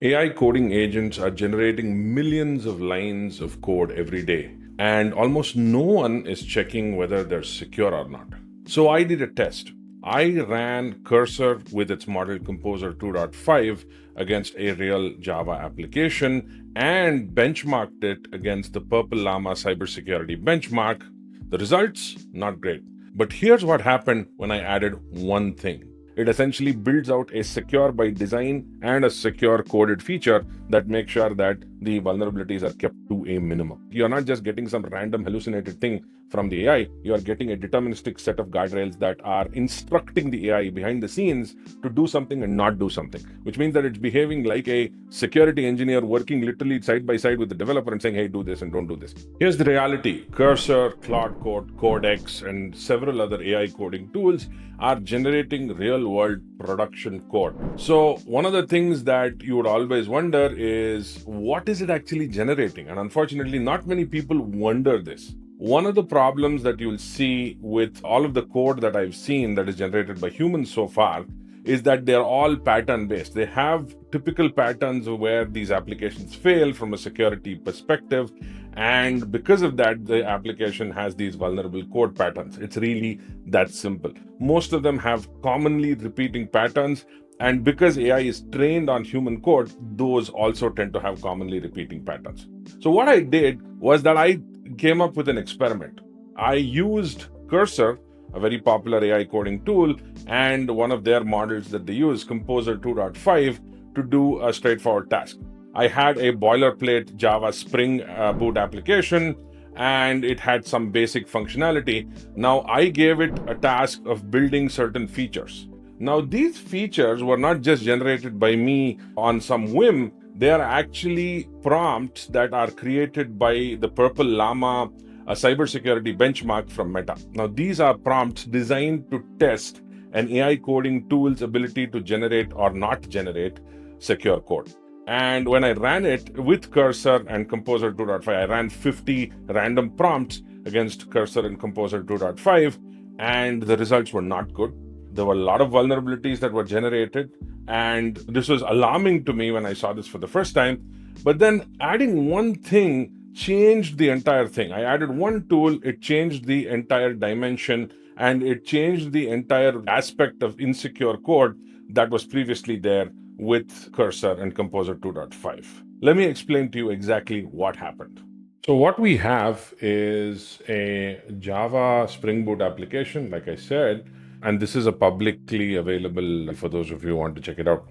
AI coding agents are generating millions of lines of code every day, and almost no one is checking whether they're secure or not. So I did a test. I ran Cursor with its Model Composer 2.5 against a real Java application and benchmarked it against the PurpleLlama Cybersecurity Benchmark. The results, not great. But here's what happened when I added one thing. It essentially builds out a secure by design and a secure coded feature that makes sure that the vulnerabilities are kept to a minimum. You're not just getting some random hallucinated thing from the AI, you are getting a deterministic set of guardrails that are instructing the AI behind the scenes to do something and not do something, which means that it's behaving like a security engineer working literally side by side with the developer and saying, hey, do this and don't do this. Here's the reality. Cursor, Claude Code, Codex, and several other AI coding tools are generating real world production code. So one of the things that you would always wonder is, what is it actually generating? And unfortunately, not many people wonder this. One of the problems that you'll see with all of the code that I've seen that is generated by humans so far is that they're all pattern based. They have typical patterns where these applications fail from a security perspective. And because of that, the application has these vulnerable code patterns. It's really that simple. Most of them have commonly repeating patterns. And because AI is trained on human code, those also tend to have commonly repeating patterns. So what I did was that I came up with an experiment. I used Cursor, a very popular AI coding tool, and one of their models that they use, Composer 2.5, to do a straightforward task. I had a boilerplate Java Spring Boot application, and it had some basic functionality. Now I gave it a task of building certain features. Now, these features were not just generated by me on some whim. They are actually prompts that are created by the PurpleLlama Cybersecurity Benchmark from Meta. Now, these are prompts designed to test an AI coding tool's ability to generate or not generate secure code. And when I ran it with Cursor and Composer 2.5, I ran 50 random prompts against Cursor and Composer 2.5, and the results were not good. There were a lot of vulnerabilities that were generated, and this was alarming to me when I saw this for the first time. But then adding one thing changed the entire thing. I added one tool, it changed the entire dimension, and it changed the entire aspect of insecure code that was previously there with Cursor and Composer 2.5. Let me explain to you exactly what happened. So what we have is a Java Spring Boot application, like I said, and this is a publicly available for those of you who want to check it out.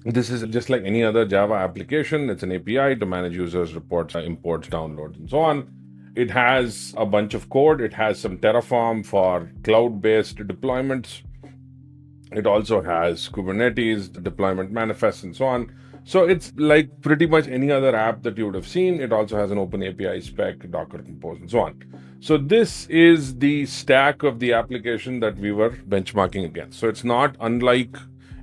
This is just like any other Java application. It's an API to manage users, reports, imports, downloads, and so on. It has a bunch of code. It has some Terraform for cloud-based deployments. It also has Kubernetes, deployment manifests, and so on. So it's like pretty much any other app that you would have seen. It also has an open API spec, Docker Compose, and so on. So this is the stack of the application that we were benchmarking against. So it's not unlike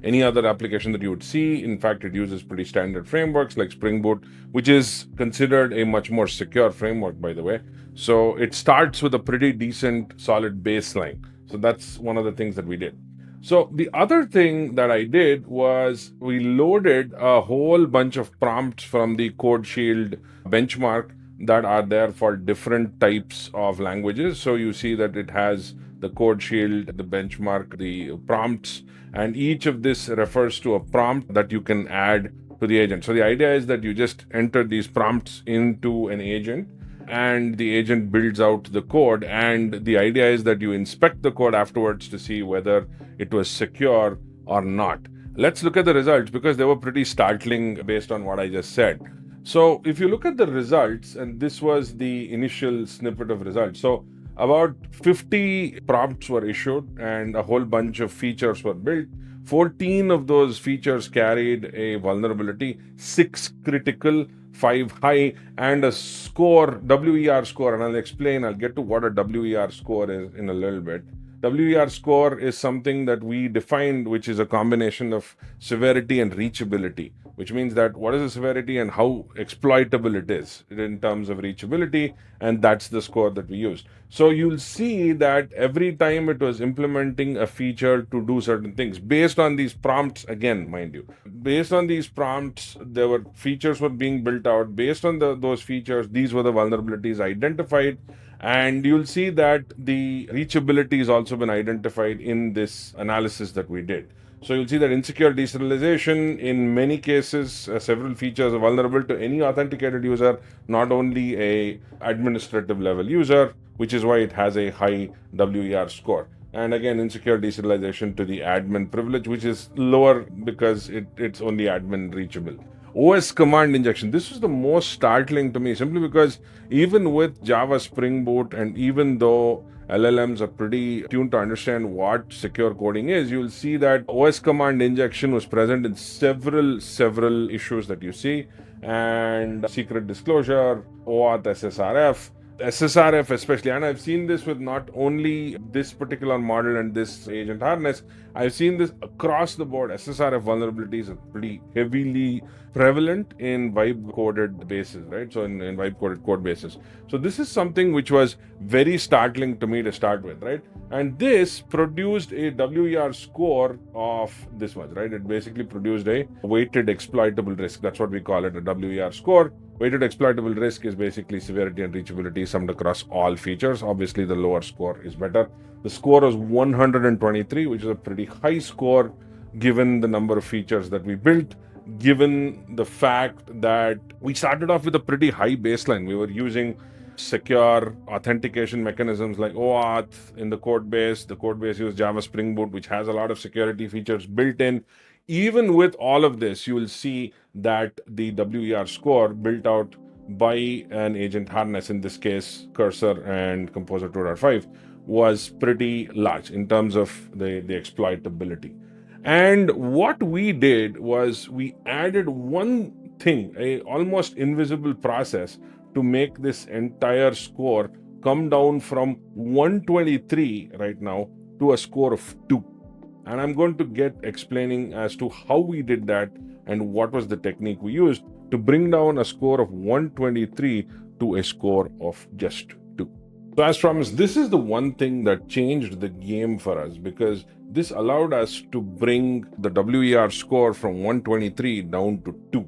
any other application that you would see. In fact, it uses pretty standard frameworks like Spring Boot, which is considered a much more secure framework, by the way. So it starts with a pretty decent, solid baseline. So that's one of the things that we did. So the other thing that I did was we loaded a whole bunch of prompts from the Code Shield benchmark that are there for different types of languages. So you see that it has the Code Shield, the benchmark, the prompts, and each of this refers to a prompt that you can add to the agent. So the idea is that you just enter these prompts into an agent, and the agent builds out the code. And the idea is that you inspect the code afterwards to see whether it was secure or not. Let's look at the results because they were pretty startling based on what I just said. So if you look at the results, and this was the initial snippet of results. So about 50 prompts were issued and a whole bunch of features were built. 14 of those features carried a vulnerability, 6 critical, 5 high, and a score, WER score. And I'll get to what a WER score is in a little bit. WER score is something that we defined, which is a combination of severity and reachability, which means that what is the severity and how exploitable it is in terms of reachability, and that's the score that we used. So you'll see that every time it was implementing a feature to do certain things based on these prompts, again, mind you, based on these prompts, there were features were being built out. Based on those features, these were the vulnerabilities identified. And you'll see that the reachability has also been identified in this analysis that we did. So you'll see that insecure deserialization, in many cases, several features are vulnerable to any authenticated user, not only a administrative level user, which is why it has a high WER score. And again, insecure deserialization to the admin privilege, which is lower because it's only admin reachable. OS command injection. This was the most startling to me, simply because even with Java Spring Boot, and even though LLMs are pretty tuned to understand what secure coding is, you'll see that OS command injection was present in several issues that you see, and secret disclosure, OAuth, SSRF especially. And I've seen this with not only this particular model and this agent harness, I've seen this across the board. SSRF vulnerabilities are pretty heavily prevalent in vibe coded bases, right? So in vibe coded code bases. So this is something which was very startling to me to start with, right? And this produced a WER score of this much, right? It basically produced a weighted exploitable risk. That's what we call it, a WER score. Weighted exploitable risk is basically severity and reachability summed across all features. Obviously, the lower score is better. The score was 123, which is a pretty high score given the number of features that we built, given the fact that we started off with a pretty high baseline. We were using secure authentication mechanisms like OAuth in the code base. The code base used Java Spring Boot, which has a lot of security features built in. Even with all of this, you will see that the WER score built out by an agent harness, in this case Cursor and Composer 2.5, was pretty large in terms of the exploitability. And what we did was we added one thing, a almost invisible process, to make this entire score come down from 123 right now to a score of 2. And I'm going to get explaining as to how we did that and what was the technique we used to bring down a score of 123 to a score of just 2. So as promised, this is the one thing that changed the game for us, because this allowed us to bring the WER score from 123 down to 2,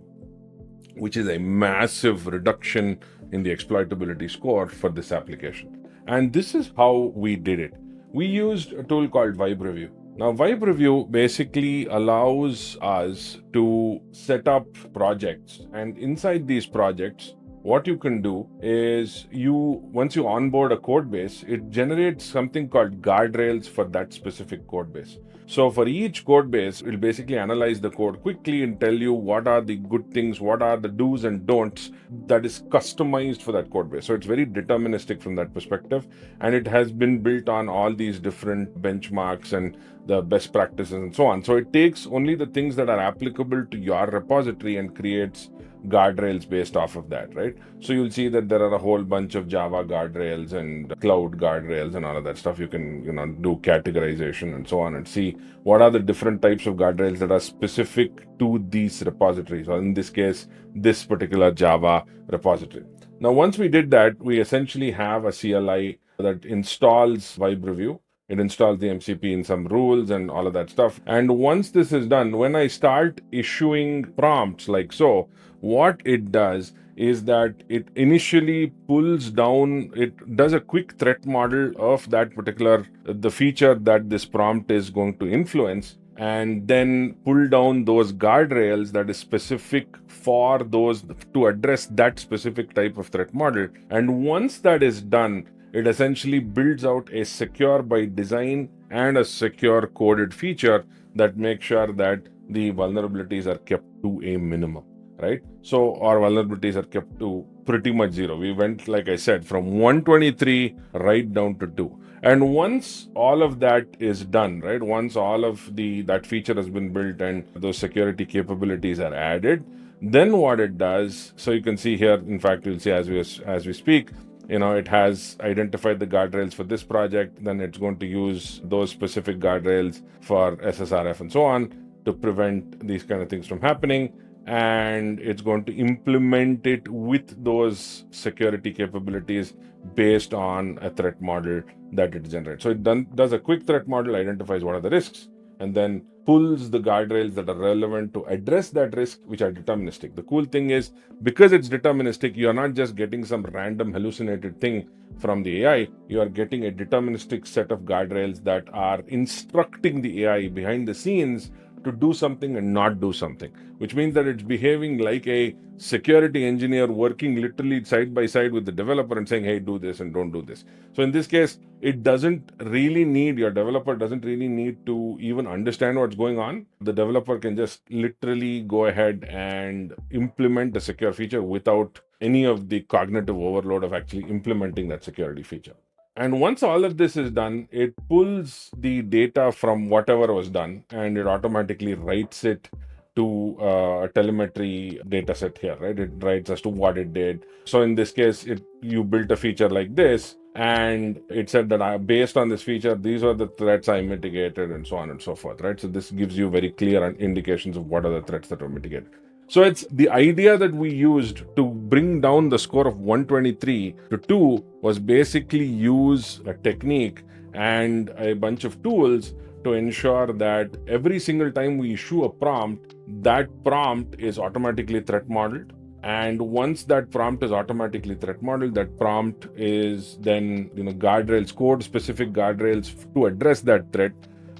which is a massive reduction in the exploitability score for this application. And this is how we did it. We used a tool called vibereview. Now, vibereview basically allows us to set up projects, and inside these projects, what you can do is once you onboard a code base, it generates something called guardrails for that specific code base. So for each code base, it will basically analyze the code quickly and tell you what are the good things, what are the do's and don'ts that is customized for that code base. So it's very deterministic from that perspective. And it has been built on all these different benchmarks and the best practices and so on. So it takes only the things that are applicable to your repository and creates guardrails based off of that, right? So you'll see that there are a whole bunch of Java guardrails and cloud guardrails and all of that stuff. You can, do categorization and so on and see what are the different types of guardrails that are specific to these repositories, or in this case, this particular Java repository. Now, once we did that, we essentially have a CLI that installs vibereview. It installs the MCP in some rules and all of that stuff. And once this is done, when I start issuing prompts like so, what it does is that it initially pulls down, it does a quick threat model of that particular, the feature that this prompt is going to influence, and then pull down those guardrails that is specific for those to address that specific type of threat model. And once that is done, it essentially builds out a secure by design and a secure coded feature that makes sure that the vulnerabilities are kept to a minimum, right? So our vulnerabilities are kept to pretty much zero. We went, like I said, from 123 right down to 2. And once all of that is done, right, once all of that feature has been built and those security capabilities are added, then what it does, so you can see here, in fact, you'll see as we speak, it has identified the guardrails for this project, then it's going to use those specific guardrails for SSRF and so on to prevent these kind of things from happening. And it's going to implement it with those security capabilities based on a threat model that it generates. So it does a quick threat model, identifies what are the risks, and then pulls the guardrails that are relevant to address that risk, which are deterministic. The cool thing is, because it's deterministic, you are not just getting some random hallucinated thing from the AI, you are getting a deterministic set of guardrails that are instructing the AI behind the scenes to do something and not do something, which means that it's behaving like a security engineer working literally side by side with the developer and saying, hey, do this and don't do this. So in this case, it doesn't really need, your developer doesn't really need to even understand what's going on. The developer can just literally go ahead and implement a secure feature without any of the cognitive overload of actually implementing that security feature. And once all of this is done, it pulls the data from whatever was done and it automatically writes it to a telemetry data set here, right? It writes as to what it did. So in this case, you built a feature like this, and it said that based on this feature, these are the threats I mitigated, and so on and so forth, right? So this gives you very clear indications of what are the threats that were mitigated. So it's the idea that we used to bring down the score of 123 to 2 was basically use a technique and a bunch of tools to ensure that every single time we issue a prompt, that prompt is automatically threat modeled. And once that prompt is automatically threat modeled, that prompt is then, guardrails, code specific guardrails to address that threat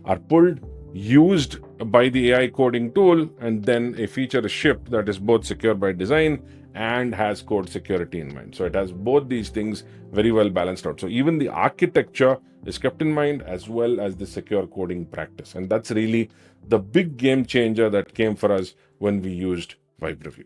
are pulled, used by the AI coding tool, and then a feature is shipped that is both secure by design and has code security in mind. So it has both these things very well balanced out. So even the architecture is kept in mind as well as the secure coding practice. And that's really the big game changer that came for us when we used vibereview.